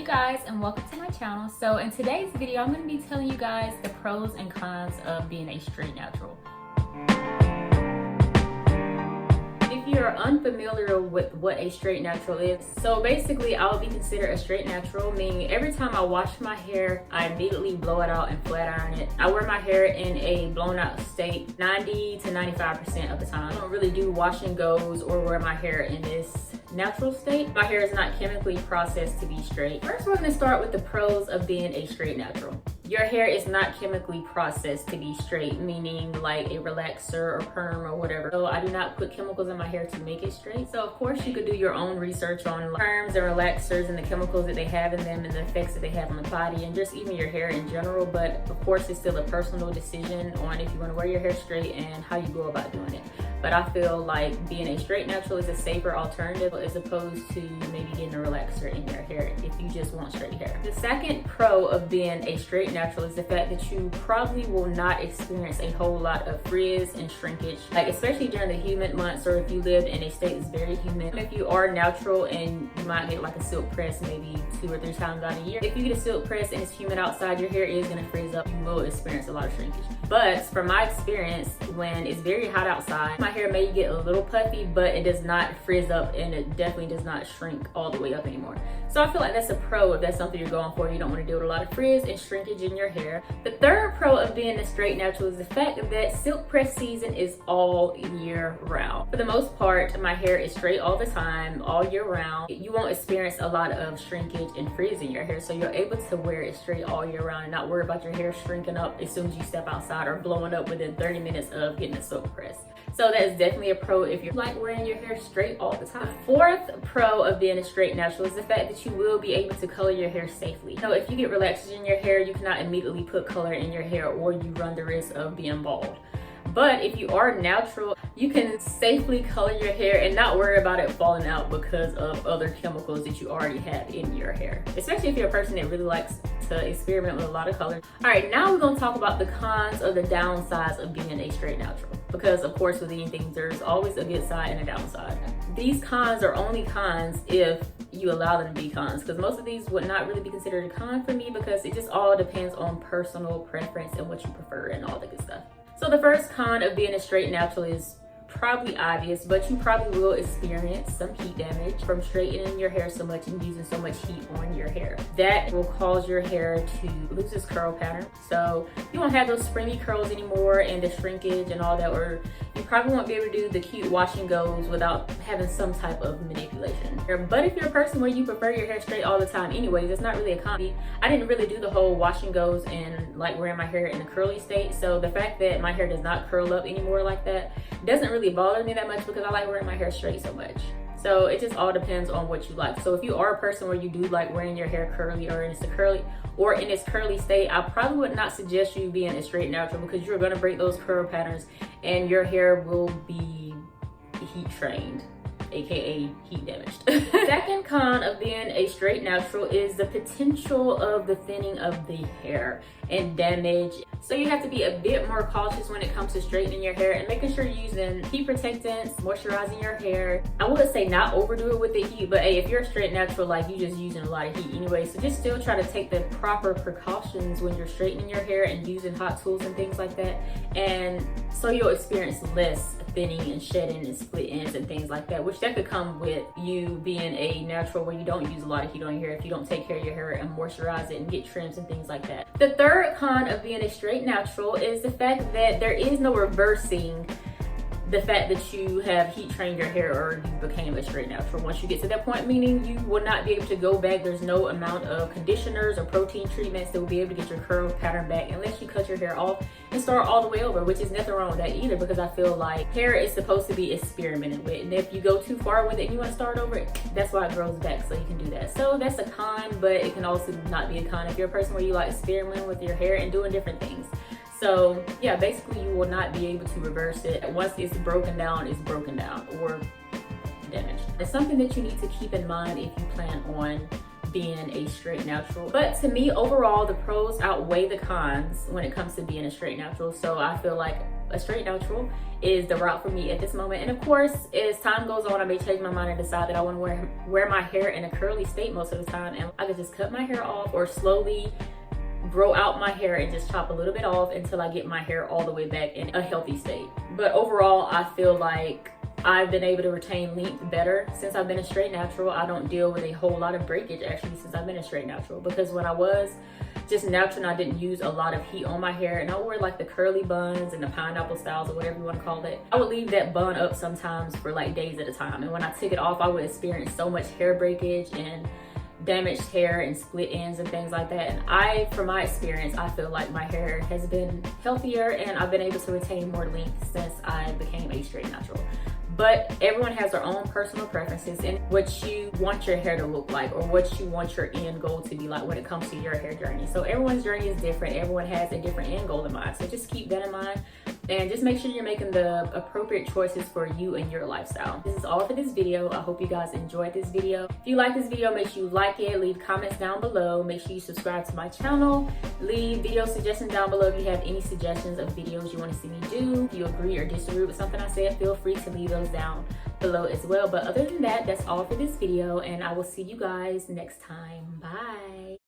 guys, and welcome to my channel. So in today's video, I'm going to be telling you guys the pros and cons of being a straight natural. If you're unfamiliar with what a straight natural is, so basically I'll be considered a straight natural, meaning every time I wash my hair, I immediately blow it out and flat iron it. I wear my hair in a blown out state 90 to 95% of the time. I don't really do wash and goes or wear my hair in this natural state. My hair is not chemically processed to be straight. First, we're going to start with the pros of being a straight natural. Your hair is not chemically processed to be straight, meaning like a relaxer or perm or whatever. So I do not put chemicals in my hair to make it straight. So of course you could do your own research on perms and relaxers and the chemicals that they have in them and the effects that they have on the body and just even your hair in general. But of course it's still a personal decision on if you want to wear your hair straight and how you go about doing it. But I feel like being a straight natural is a safer alternative as opposed to maybe getting a relaxer in your hair if you just want straight hair. The second pro of being a straight natural is the fact that you probably will not experience a whole lot of frizz and shrinkage, like especially during the humid months or if you live in a state that's very humid. If you are natural and you might get like a silk press maybe 2 or 3 times out a year, if you get a silk press and it's humid outside, your hair is going to frizz up. You will experience a lot of shrinkage. But from my experience, when it's very hot outside, my hair may get a little puffy, but it does not frizz up and it definitely does not shrink all the way up anymore. So I feel like that's a pro if that's something you're going for. You don't want to deal with a lot of frizz and shrinkage in your hair. The third pro of being a straight natural is the fact that silk press season is all year round. For the most part, my hair is straight all the time, all year round. You won't experience a lot of shrinkage and frizz in your hair, so you're able to wear it straight all year round and not worry about your hair shrinking up as soon as you step outside or blowing up within 30 minutes of getting a silk press. So that is definitely a pro if you like wearing your hair straight all the time. The fourth pro of being a straight natural is the fact that you will be able to color your hair safely. So if you get relaxers in your hair, you cannot immediately put color in your hair or you run the risk of being bald. But if you are natural, you can safely color your hair and not worry about it falling out because of other chemicals that you already have in your hair. Especially if you're a person that really likes to experiment with a lot of color. All right, now we're gonna talk about the cons or the downsides of being a straight natural. Because of course with anything, there's always a good side and a downside. These cons are only cons if you allow them to be cons, because most of these would not really be considered a con for me because it just all depends on personal preference and what you prefer and all the good stuff. So the first con of being a straight natural is probably obvious, but you probably will experience some heat damage from straightening your hair so much and using so much heat on your hair. That will cause your hair to lose its curl pattern. So you won't have those springy curls anymore and the shrinkage and all that, or you probably won't be able to do the cute wash and goes without having some type of manipulation. But if you're a person where you prefer your hair straight all the time anyways, it's not really a con. I didn't really do the whole wash and goes and like wearing my hair in a curly state. So the fact that my hair does not curl up anymore like that doesn't really bother me that much because I like wearing my hair straight so much. So it just all depends on what you like. So if you are a person where you do like wearing your hair curly or in its curly state, I probably would not suggest you being a straight natural because you're going to break those curl patterns and your hair will be heat trained, aka heat damaged. Second con of being a straight natural is the potential of the thinning of the hair and damage. So you have to be a bit more cautious when it comes to straightening your hair and making sure you're using heat protectants, moisturizing your hair. I would say not overdo it with the heat, but hey, if you're a straight natural, like you're just using a lot of heat anyway, so just still try to take the proper precautions when you're straightening your hair and using hot tools and things like that, and so you'll experience less thinning and shedding and split ends and things like that, which that could come with you being a natural where you don't use a lot of heat on your hair if you don't take care of your hair and moisturize it and get trims and things like that. The third con of being a straight natural is the fact that there is no reversing the fact that you have heat trained your hair or you became a straight natural once you get to that point, meaning you will not be able to go back. There's no amount of conditioners or protein treatments that will be able to get your curl pattern back unless you cut your hair off and start all the way over, which is nothing wrong with that either because I feel like hair is supposed to be experimented with, and if you go too far with it and you want to start over, that's why it grows back, so you can do that. So that's a con, but it can also not be a con if you're a person where you like experimenting with your hair and doing different things. So yeah, basically you will not be able to reverse it. Once it's broken down or damaged. It's something that you need to keep in mind if you plan on being a straight natural. But to me, overall, the pros outweigh the cons when it comes to being a straight natural. So I feel like a straight natural is the route for me at this moment. And of course, as time goes on, I may change my mind and decide that I want to wear my hair in a curly state most of the time, and I could just cut my hair off or slowly grow out my hair and just chop a little bit off until I get my hair all the way back in a healthy state. But overall, I feel like I've been able to retain length better since I've been a straight natural. I don't deal with a whole lot of breakage actually since I've been a straight natural, because when I was just natural and I didn't use a lot of heat on my hair and I wore like the curly buns and the pineapple styles or whatever you want to call it, I would leave that bun up sometimes for like days at a time, and when I took it off I would experience so much hair breakage and damaged hair and split ends and things like that. And from my experience, I feel like my hair has been healthier and I've been able to retain more length since I became a straight natural. But everyone has their own personal preferences and what you want your hair to look like or what you want your end goal to be like when it comes to your hair journey. So everyone's journey is different. Everyone has a different end goal in mind. So just keep that in mind and just make sure you're making the appropriate choices for you and your lifestyle. This is all for this video. I hope you guys enjoyed this video. If you like this video, make sure you like it, leave comments down below. Make sure you subscribe to my channel. Leave video suggestions down below if you have any suggestions of videos you want to see me do. If you agree or disagree with something I said, feel free to leave those down below as well. But other than that, that's all for this video, and I will see you guys next time. Bye.